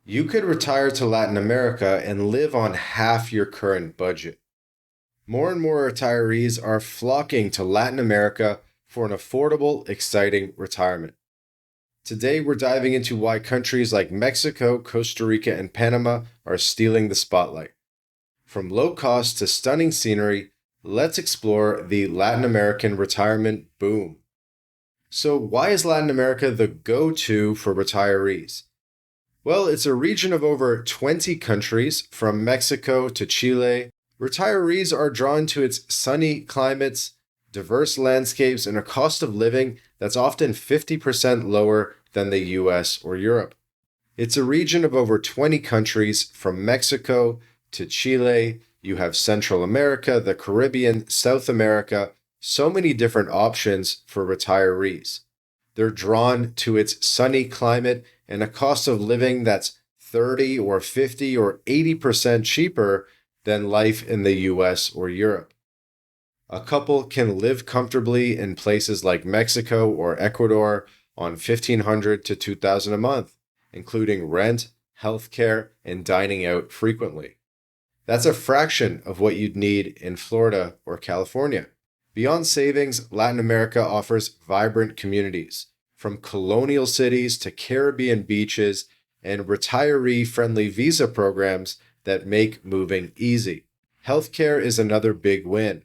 You could retire to Latin America and live on half your current budget. More and more retirees are flocking to Latin America for an affordable, exciting retirement. Today, we're diving into why countries like Mexico, Costa Rica, and Panama are stealing the spotlight. From low cost to stunning scenery, let's explore the Latin American retirement boom. So, why is Latin America the go-to for retirees? Well, it's a region of over 20 countries, from Mexico to Chile. Retirees are drawn to its sunny climates, diverse landscapes, and a cost of living that's often 50% lower than the US or Europe. It's a region of over 20 countries, from Mexico to Chile. You have Central America, the Caribbean, South America, so many different options for retirees. They're drawn to its sunny climate and a cost of living that's 30 or 50 or 80% cheaper than life in the US or Europe. A couple can live comfortably in places like Mexico or Ecuador on $1,500 to $2,000 a month, including rent, healthcare, and dining out frequently. That's a fraction of what you'd need in Florida or California. Beyond savings, Latin America offers vibrant communities, from colonial cities to Caribbean beaches and retiree-friendly visa programs that make moving easy. Healthcare is another big win.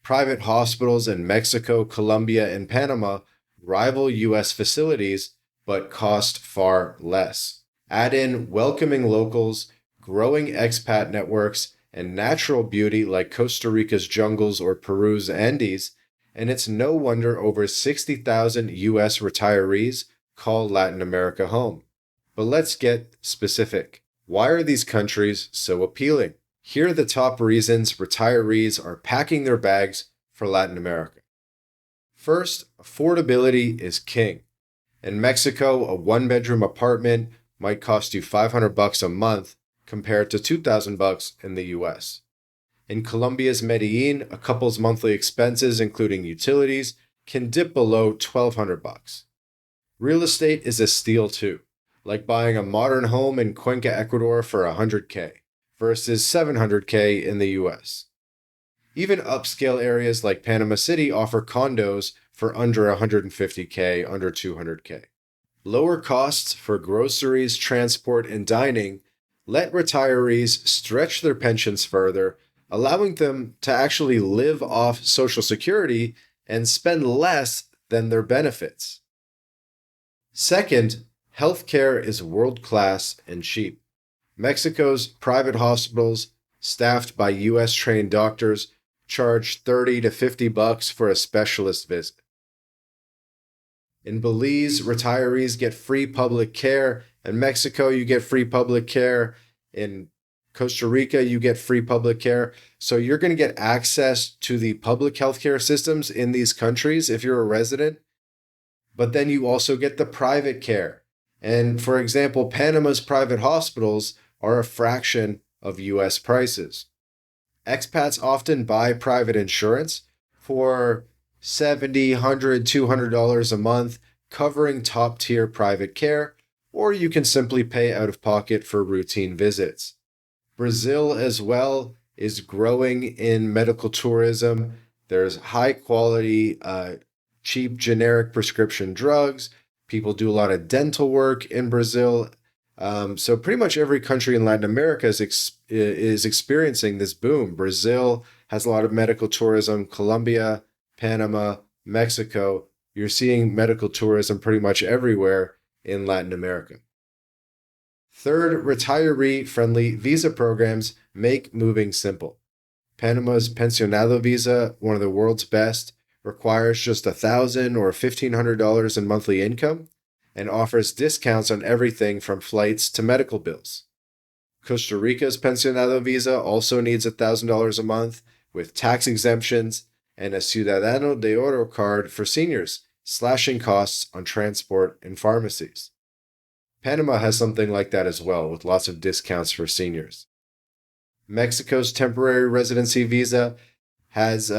Private hospitals in Mexico, Colombia, and Panama rival U.S. facilities, but cost far less. Add in welcoming locals, growing expat networks, and natural beauty like Costa Rica's jungles or Peru's Andes, and it's no wonder over 60,000 U.S. retirees call Latin America home. But let's get specific. Why are these countries so appealing? Here are the top reasons retirees are packing their bags for Latin America. First, affordability is king. In Mexico, a one-bedroom apartment might cost you $500 a month compared to $2,000 in the US. In Colombia's Medellin, a couple's monthly expenses, including utilities, can dip below $1,200. Real estate is a steal too, like buying a modern home in Cuenca, Ecuador for $100K versus $700K in the US. Even upscale areas like Panama City offer condos for under $150K, under $200K. Lower costs for groceries, transport, and dining let retirees stretch their pensions further, allowing them to actually live off Social Security and spend less than their benefits. Second, healthcare is world-class and cheap. Mexico's private hospitals, staffed by US-trained doctors, charge $30 to $50 for a specialist visit. In Belize, retirees get free public care. In Mexico, you get free public care. In Costa Rica, you get free public care. So you're going to get access to the public healthcare systems in these countries if you're a resident. But then you also get the private care. And for example, Panama's private hospitals are a fraction of US prices. Expats often buy private insurance for $70, $100, $200 a month, covering top-tier private care, or you can simply pay out of pocket for routine visits. Brazil as well is growing in medical tourism. There's high-quality, cheap generic prescription drugs. People do a lot of dental work in Brazil. So pretty much every country in Latin America is experiencing this boom. Brazil has a lot of medical tourism. Colombia, Panama, Mexico, you're seeing medical tourism pretty much everywhere in Latin America. Third, retiree-friendly visa programs make moving simple. Panama's Pensionado visa, one of the world's best, requires just $1,000 or $1,500 in monthly income and offers discounts on everything from flights to medical bills. Costa Rica's Pensionado visa also needs $1,000 a month with tax exemptions and a Ciudadano de Oro card for seniors, slashing costs on transport and pharmacies. Panama has something like that as well, with lots of discounts for seniors. Mexico's temporary residency visa has,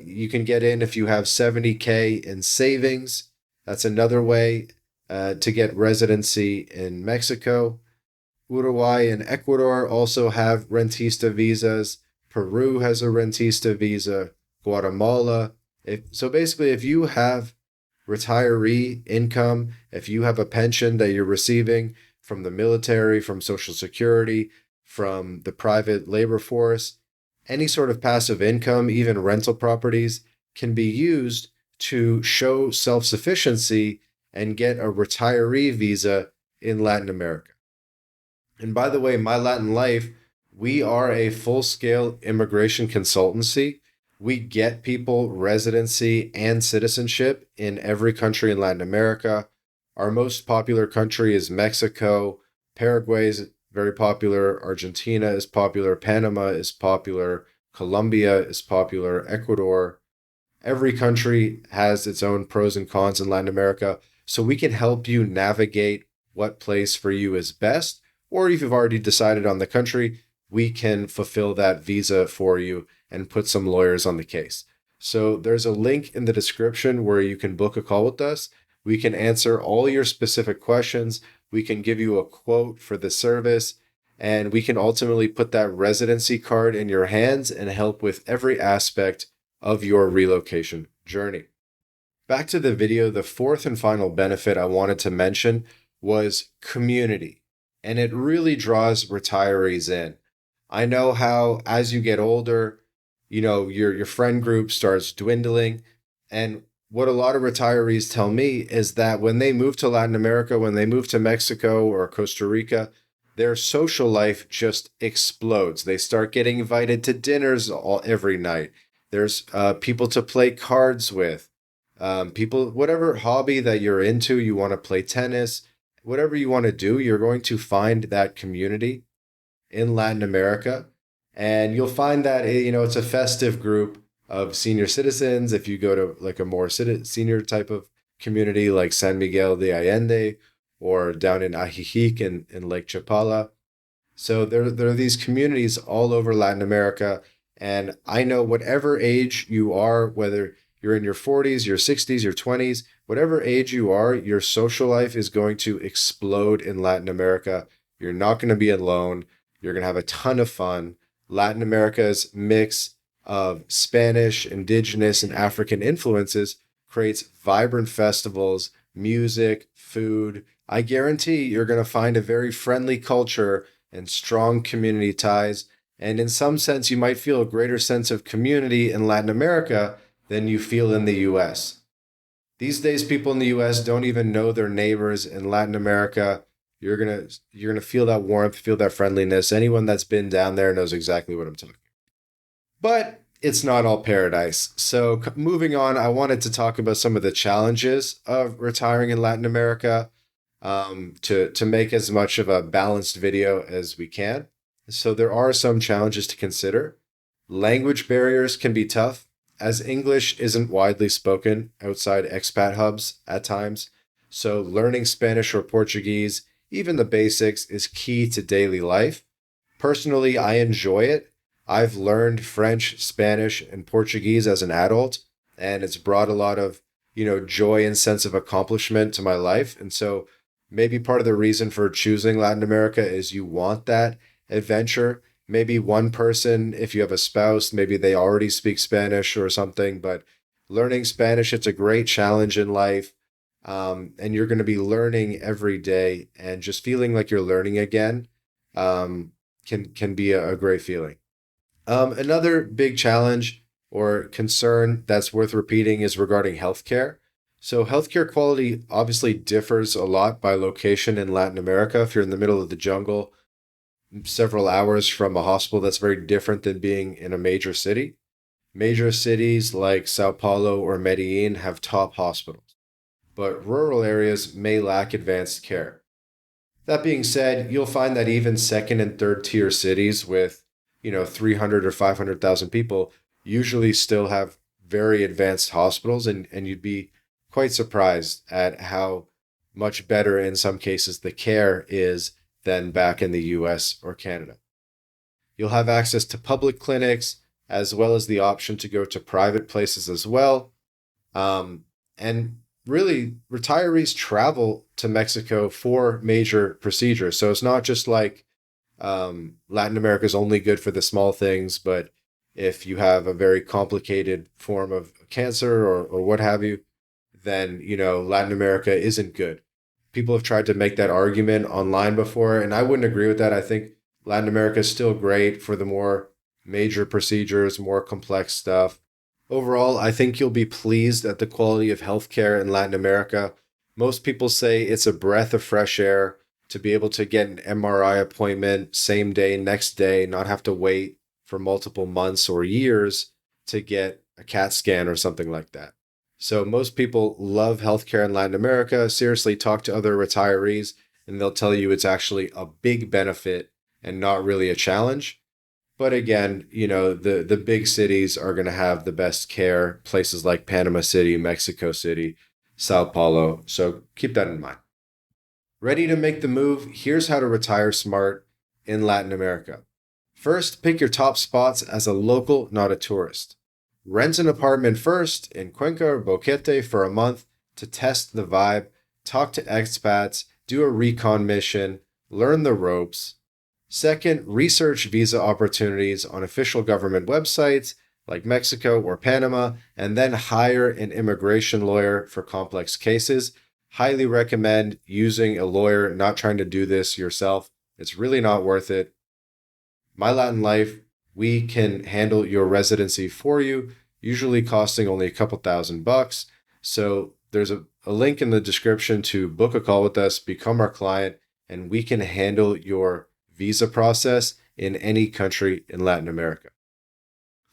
you can get in if you have $70K in savings. That's another way to get residency in Mexico. Uruguay and Ecuador also have rentista visas. Peru has a rentista visa. Guatemala. So basically, if you have retiree income, if you have a pension that you're receiving from the military, from Social Security, from the private labor force, any sort of passive income, even rental properties, can be used to show self sufficiency and get a retiree visa in Latin America. And by the way, My Latin Life, we are a full scale immigration consultancy. We get people residency and citizenship in every country in Latin America. Our most popular country is Mexico. Paraguay is very popular. Argentina is popular. Panama is popular. Colombia is popular. Ecuador. Every country has its own pros and cons in Latin America. So we can help you navigate what place for you is best. Or if you've already decided on the country, we can fulfill that visa for you and put some lawyers on the case. So there's a link in the description where you can book a call with us. We can answer all your specific questions. We can give you a quote for the service, and we can ultimately put that residency card in your hands and help with every aspect of your relocation journey. Back to the video, the fourth and final benefit I wanted to mention was community, and it really draws retirees in. I know how as you get older, your friend group starts dwindling. And what a lot of retirees tell me is that when they move to Latin America, when they move to Mexico or Costa Rica, their social life just explodes. They start getting invited to dinners every night. There's people to play cards with, people, whatever hobby that you're into, you want to play tennis, whatever you want to do, you're going to find that community in Latin America. And you'll find that, it's a festive group of senior citizens. If you go to like a more senior type of community like San Miguel de Allende or down in Ajijic in Lake Chapala. So there are these communities all over Latin America. And I know whatever age you are, whether you're in your 40s, your 60s, your 20s, whatever age you are, your social life is going to explode in Latin America. You're not going to be alone. You're going to have a ton of fun. Latin America's mix of Spanish, indigenous, and African influences creates vibrant festivals, music, food. I guarantee you're going to find a very friendly culture and strong community ties. And in some sense, you might feel a greater sense of community in Latin America than you feel in the US. These days, people in the US don't even know their neighbors. In Latin America, you're gonna feel that warmth, feel that friendliness. Anyone that's been down there knows exactly what I'm talking about. But it's not all paradise. So moving on, I wanted to talk about some of the challenges of retiring in Latin America, to make as much of a balanced video as we can. So there are some challenges to consider. Language barriers can be tough, as English isn't widely spoken outside expat hubs at times. So learning Spanish or Portuguese, even the basics, is key to daily life. Personally, I enjoy it. I've learned French, Spanish, and Portuguese as an adult, and it's brought a lot of, joy and sense of accomplishment to my life. And so maybe part of the reason for choosing Latin America is you want that adventure. Maybe one person, if you have a spouse, maybe they already speak Spanish or something, but learning Spanish, it's a great challenge in life. And you're going to be learning every day, and just feeling like you're learning again can be a great feeling. Another big challenge or concern that's worth repeating is regarding healthcare. So healthcare quality obviously differs a lot by location in Latin America. If you're in the middle of the jungle, several hours from a hospital, that's very different than being in a major city. Major cities like Sao Paulo or Medellin have top hospitals, but rural areas may lack advanced care. That being said, you'll find that even second and third tier cities with, 300 or 500,000 people usually still have very advanced hospitals, and you'd be quite surprised at how much better in some cases the care is than back in the US or Canada. You'll have access to public clinics as well as the option to go to private places as well. And really, retirees travel to Mexico for major procedures. So it's not just like Latin America is only good for the small things, but if you have a very complicated form of cancer or what have you, then, Latin America isn't good. People have tried to make that argument online before, and I wouldn't agree with that. I think Latin America is still great for the more major procedures, more complex stuff. Overall, I think you'll be pleased at the quality of healthcare in Latin America. Most people say it's a breath of fresh air to be able to get an MRI appointment same day, next day, not have to wait for multiple months or years to get a CAT scan or something like that. So most people love healthcare in Latin America. Seriously, talk to other retirees and they'll tell you it's actually a big benefit and not really a challenge. But again, the big cities are going to have the best care, places like Panama City, Mexico City, Sao Paulo. So keep that in mind. Ready to make the move? Here's how to retire smart in Latin America. First, pick your top spots as a local, not a tourist. Rent an apartment first in Cuenca or Boquete for a month to test the vibe, talk to expats, do a recon mission, learn the ropes. Second, research visa opportunities on official government websites like Mexico or Panama, and then hire an immigration lawyer for complex cases. Highly recommend using a lawyer, not trying to do this yourself. It's really not worth it. MyLatinLife, we can handle your residency for you, usually costing only a couple $1,000. So there's a link in the description to book a call with us, become our client, and we can handle your visa process in any country in Latin America.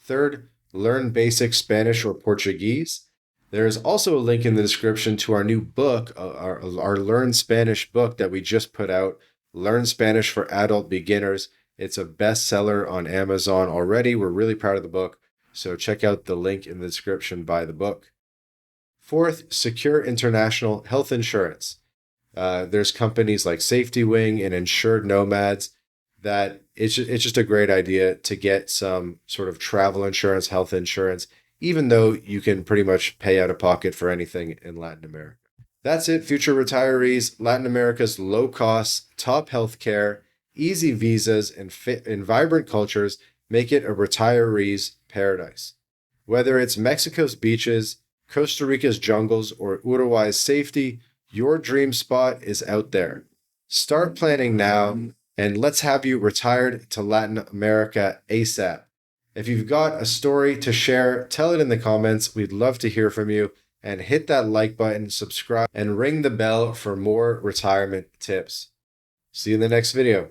Third, learn basic Spanish or Portuguese. There is also a link in the description to our new book, our Learn Spanish book that we just put out, Learn Spanish for Adult Beginners. It's a bestseller on Amazon already. We're really proud of the book, so check out the link in the description, buy the book. Fourth, secure international health insurance. There's companies like Safety Wing and Insured Nomads that it's just a great idea to get some sort of travel insurance, health insurance, even though you can pretty much pay out of pocket for anything in Latin America. That's it, future retirees. Latin America's low cost, top healthcare, easy visas, and vibrant cultures make it a retiree's paradise. Whether it's Mexico's beaches, Costa Rica's jungles, or Uruguay's safety, your dream spot is out there. Start planning now, and let's have you retired to Latin America ASAP. If you've got a story to share, tell it in the comments. We'd love to hear from you. And hit that like button, subscribe, and ring the bell for more retirement tips. See you in the next video.